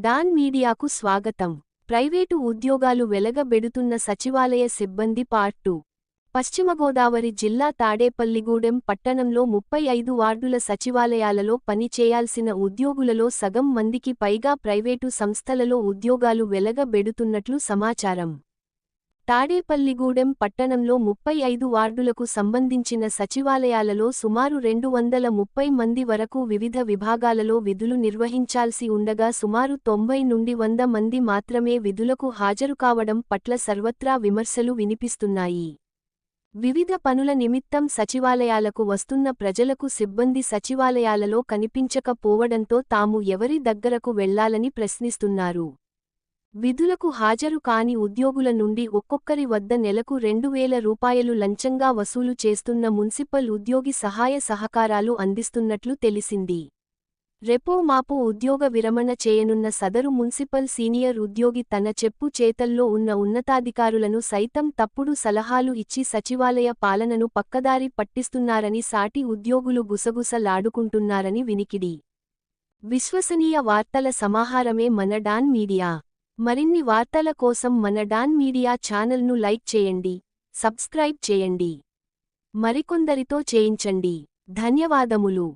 Don మీడియాకు స్వాగతం. Private ఉద్యోగాలు వెలగబెడుతున్న సచివాలయ సిబ్బంది పార్ట్ 2. పశ్చిమ గోదావరి జిల్లా తాడేపల్లిగూడెం పట్టణంలో 35 వార్డుల సచివాలయాలలో పని చేయాల్సిన ఉద్యోగులలో సగం మందికి పైగా ప్రైవేటు సంస్థలలో ఉద్యోగాలు వెలగబెడుతున్నట్లు సమాచారం. తాడేపల్లిగూడెం పట్టణంలో 35 వార్డులకు సంబంధించిన సచివాలయాలలో సుమారు 230 మంది వరకు వివిధ విభాగాలలో విధులు నిర్వహించాల్సి ఉండగా సుమారు 90 నుండి 100 మంది మాత్రమే విధులకు హాజరుకావడం పట్ల సర్వత్రా విమర్శలు వినిపిస్తున్నాయి. వివిధ పనుల నిమిత్తం సచివాలయాలకు వస్తున్న ప్రజలకు సిబ్బంది సచివాలయాలలో కనిపించకపోవడంతో తాము ఎవరి దగ్గరకు వెళ్లాలని ప్రశ్నిస్తున్నారు. విధులకు హాజరు కాని ఉద్యోగుల నుండి ఒక్కొక్కరి వద్ద నెలకు 2000 రూపాయలు లంచంగా వసూలు చేస్తున్న మున్సిపల్ ఉద్యోగి సహాయ సహకారాలు అందిస్తున్నట్లు తెలిసింది. రెపో మాపో ఉద్యోగ విరమణ చేయనున్న సదరు మున్సిపల్ సీనియర్ ఉద్యోగి తన చెప్పు చేతల్లో ఉన్న ఉన్నతాధికారులను సైతం తప్పుడు సలహాలు ఇచ్చి సచివాలయ పాలనను పక్కదారి పట్టిస్తున్నారని సాటి ఉద్యోగులు గుసగుసలాడుకుంటున్నారని వినికిడి. విశ్వసనీయ వార్తల సమాహారమే మన డాన్ మీడియా. మరిన్ని వార్తల కోసం మన డాన్ మీడియా ఛానల్ను లైక్ చేయండి, సబ్స్క్రైబ్ చేయండి, మరికొందరితో చేయించండి. ధన్యవాదములు.